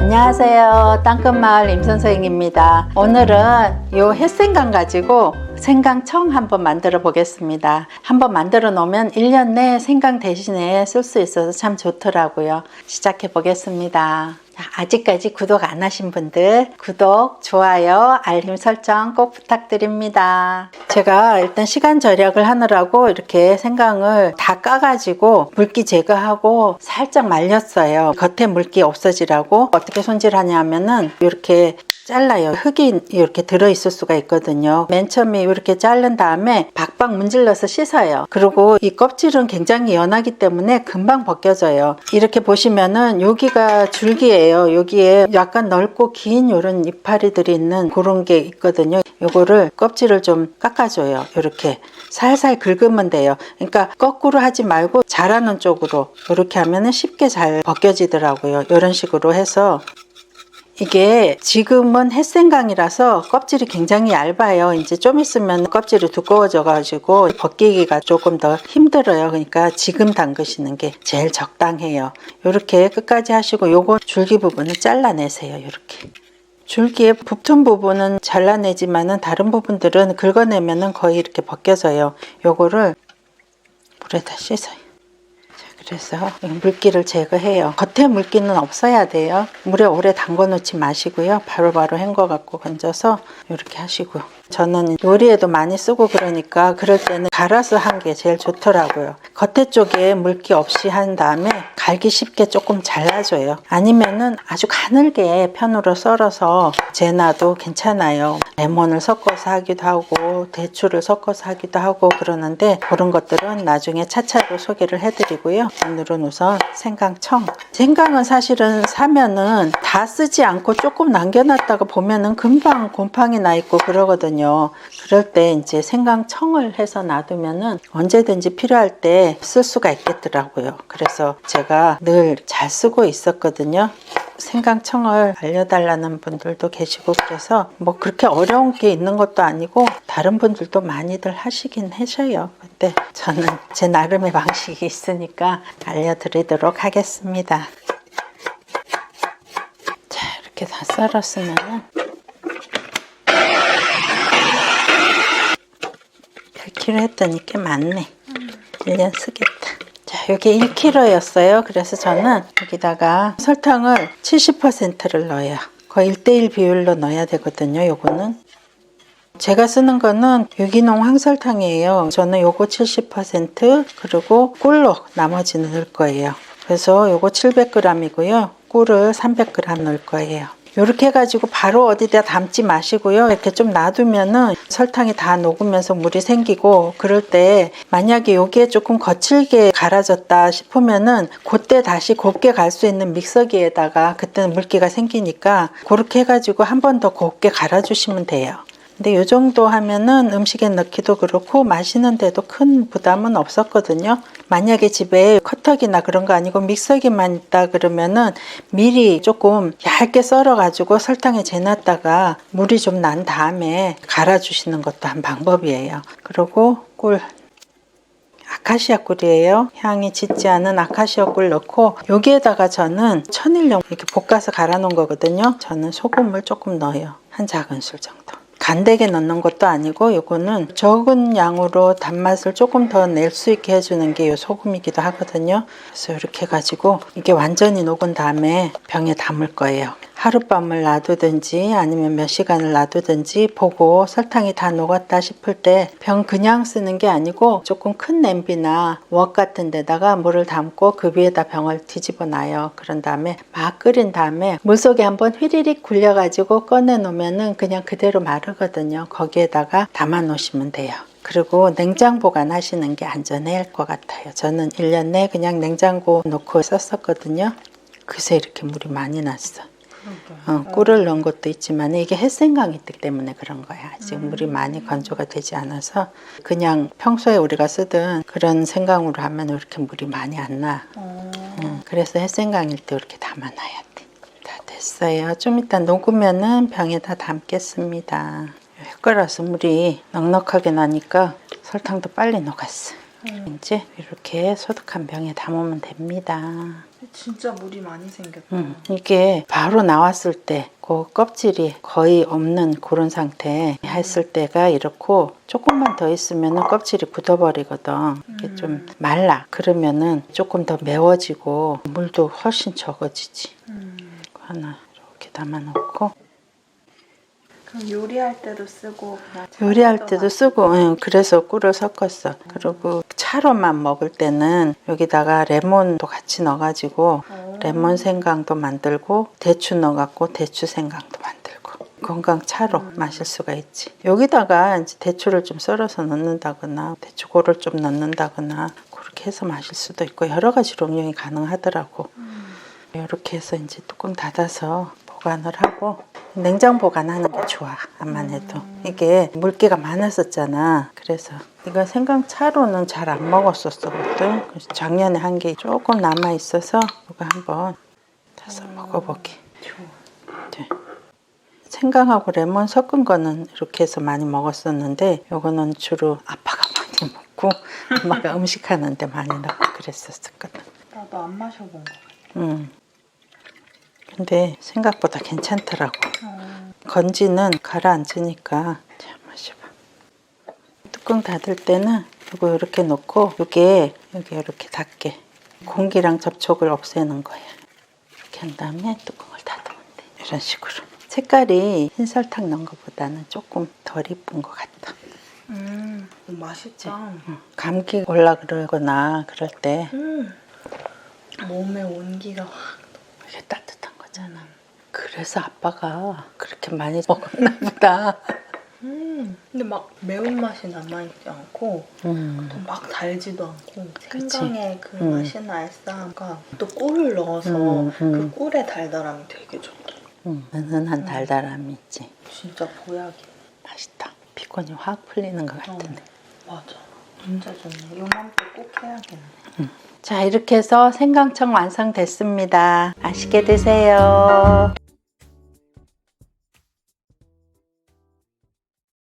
안녕하세요. 땅끝마을 임선생입니다. 오늘은 요 햇생강 가지고 생강청 한번 만들어 보겠습니다. 한번 만들어 놓으면 1년 내에 생강 대신에 쓸 수 있어서 참 좋더라고요. 시작해 보겠습니다. 아직까지 구독 안 하신 분들 구독, 좋아요, 알림 설정 꼭 부탁드립니다. 제가 일단 시간 절약을 하느라고 이렇게 생강을 다 까가지고 물기 제거하고 살짝 말렸어요. 겉에 물기 없어지라고. 어떻게 손질하냐면은 이렇게 잘라요. 흙이 이렇게 들어있을 수가 있거든요. 맨 처음에 이렇게 자른 다음에 박박 문질러서 씻어요. 그리고 이 껍질은 굉장히 연하기 때문에 금방 벗겨져요. 이렇게 보시면은 여기가 줄기예요. 여기에 약간 넓고 긴 이런 이파리들이 있는 그런 게 있거든요. 요거를 껍질을 좀 깎아줘요. 이렇게 살살 긁으면 돼요. 그러니까 거꾸로 하지 말고 자라는 쪽으로 이렇게 하면은 쉽게 잘 벗겨지더라고요. 이런 식으로 해서. 이게 지금은 햇생강이라서 껍질이 굉장히 얇아요. 이제 좀 있으면 껍질이 두꺼워져 가지고 벗기기가 조금 더 힘들어요. 그러니까 지금 담그시는 게 제일 적당해요. 이렇게 끝까지 하시고 요거 줄기 부분을 잘라내세요. 이렇게 줄기의 붙은 부분은 잘라내지만은 다른 부분들은 긁어내면은 거의 이렇게 벗겨져요. 요거를 물에다 씻어요. 그래서 물기를 제거해요. 겉에 물기는 없어야 돼요. 물에 오래 담궈 놓지 마시고요. 바로바로 헹궈 갖고 건져서 이렇게 하시고요. 저는 요리에도 많이 쓰고 그러니까 그럴 때는 갈아서 한 게 제일 좋더라고요. 겉에 쪽에 물기 없이 한 다음에 갈기 쉽게 조금 잘라줘요. 아니면은 아주 가늘게 편으로 썰어서 재놔도 괜찮아요. 레몬을 섞어서 하기도 하고 대추를 섞어서 하기도 하고 그러는데 그런 것들은 나중에 차차로 소개를 해드리고요. 오늘은 우선 생강청. 생강은 사실은 사면은 다 쓰지 않고 조금 남겨놨다가 보면은 금방 곰팡이 나 있고 그러거든요. 그럴 때 이제 생강청을 해서 놔두면은 언제든지 필요할 때 쓸 수가 있겠더라고요. 그래서 제가 늘 잘 쓰고 있었거든요. 생강청을 알려달라는 분들도 계시고 그래서 뭐 그렇게 어려운 게 있는 것도 아니고 다른 분들도 많이들 하시긴 하셔요. 근데 저는 제 나름의 방식이 있으니까 알려드리도록 하겠습니다. 자, 이렇게 다 썰었으면은 100kg 했더니 꽤 많네. 1년 쓰겠다. 자, 여기 1kg였어요. 그래서 저는 여기다가 설탕을 70%를 넣어요. 거의 1:1 비율로 넣어야 되거든요. 요거는 제가 쓰는 거는 유기농 황설탕이에요. 저는 요거 70% 그리고 꿀로 나머지는 넣을 거예요. 그래서 요거 700g이고요. 꿀을 300g 넣을 거예요. 이렇게 해가지고 바로 어디다 담지 마시고요. 이렇게 좀 놔두면은 설탕이 다 녹으면서 물이 생기고 그럴 때 만약에 여기에 조금 거칠게 갈아졌다 싶으면은 그때 다시 곱게 갈 수 있는 믹서기에다가 그때는 물기가 생기니까 그렇게 해가지고 한 번 더 곱게 갈아주시면 돼요. 근데 이 정도 하면은 음식에 넣기도 그렇고 마시는데도 큰 부담은 없었거든요. 만약에 집에 커터기나 그런 거 아니고 믹서기만 있다 그러면은 미리 조금 얇게 썰어 가지고 설탕에 재놨다가 물이 좀 난 다음에 갈아주시는 것도 한 방법이에요. 그리고 꿀, 아카시아 꿀이에요. 향이 짙지 않은 아카시아 꿀 넣고 여기에다가 저는 천일염 이렇게 볶아서 갈아 놓은 거거든요. 저는 소금을 조금 넣어요. 한 작은술 정도. 간되게 넣는 것도 아니고 이거는 적은 양으로 단맛을 조금 더 낼 수 있게 해주는 게 이 소금이기도 하거든요. 그래서 이렇게 해가지고 이게 완전히 녹은 다음에 병에 담을 거예요. 하룻밤을 놔두든지 아니면 몇 시간을 놔두든지 보고 설탕이 다 녹았다 싶을 때 병 그냥 쓰는 게 아니고 조금 큰 냄비나 웍 같은 데다가 물을 담고 그 위에다 병을 뒤집어 놔요. 그런 다음에 막 끓인 다음에 물속에 한번 휘리릭 굴려 가지고 꺼내 놓으면은 그냥 그대로 마르거든요. 거기에다가 담아 놓으시면 돼요. 그리고 냉장 보관하시는 게 안전할 것 같아요. 저는 1년 내에 그냥 냉장고 놓고 썼었거든요. 그래서 이렇게 물이 많이 났어. 꿀을 넣은 것도 있지만 이게 햇생강이 있기 때문에 그런 거야. 아직 물이 많이 건조가 되지 않아서 그냥 평소에 우리가 쓰던 그런 생강으로 하면 이렇게 물이 많이 안 나. 그래서 햇생강일 때 이렇게 담아놔야 돼. 다 됐어요. 좀 이따 녹으면은 병에다 담겠습니다. 끓어서 물이 넉넉하게 나니까 설탕도 빨리 녹았어. 이제 이렇게 소독한 병에 담으면 됩니다. 진짜 물이 많이 생겼다. 이게 바로 나왔을 때 그 껍질이 거의 없는 그런 상태 했을 때가 이렇고 조금만 더 있으면 껍질이 굳어버리거든. 이게 좀 말라. 그러면은 조금 더 매워지고 물도 훨씬 적어지지. 하나 이렇게 담아놓고 그럼 요리할 때도 쓰고 그냥 요리할 때도 쓰고 응, 그래서 꿀을 섞었어. 그리고 차로만 먹을 때는 여기다가 레몬도 같이 넣어가지고 레몬 생강도 만들고 대추 넣어갖고 대추 생강도 만들고 건강 차로 마실 수가 있지. 여기다가 이제 대추를 좀 썰어서 넣는다거나 대추고를 좀 넣는다거나 그렇게 해서 마실 수도 있고 여러 가지로 응용이 가능하더라고. 이렇게 해서 이제 뚜껑 닫아서 보관을 하고 냉장 보관하는 게 좋아. 암만 해도 이게 물기가 많았었잖아. 그래서 이거 생강차로는 잘 안 먹었었거든. 그래서 작년에 한 게 조금 남아 있어서 이거 한번 타서 먹어보게. 네. 생강하고 레몬 섞은 거는 이렇게 해서 많이 먹었었는데 이거는 주로 아빠가 많이 먹고 엄마가 음식하는데 많이 넣고 그랬었거든. 나도 안 마셔본 거 같아. 근데 생각보다 괜찮더라고. 건지는 가라앉으니까. 자, 마셔봐. 뚜껑 닫을 때는 이거 이렇게 놓고 이게 여기 이렇게 닫게 공기랑 접촉을 없애는 거야. 이렇게 한 다음에 뚜껑을 닫으면 돼. 이런 식으로. 색깔이 흰 설탕 넣은 것보다는 조금 덜 이쁜 것 같다. 맛있다. 감기 올라 그러거나 그럴 때 몸에 온기가 확. 이게 따뜻한 거잖아. 그래서 아빠가 그렇게 많이 먹었나 보다. 근데 막 매운맛이 남아있지 않고 또 막 달지도 않고 생강의 그 맛이나 알싸함과 또 꿀을 넣어서 그 꿀의 달달함이 되게 좋다. 은은한 달달함이 있지. 진짜 보약이야. 맛있다. 피곤이 확 풀리는 것 같은데. 맞아. 진짜 좋네. 요맘때 꼭 해야겠네. 자, 이렇게 해서 생강청 완성됐습니다. 맛있게 드세요.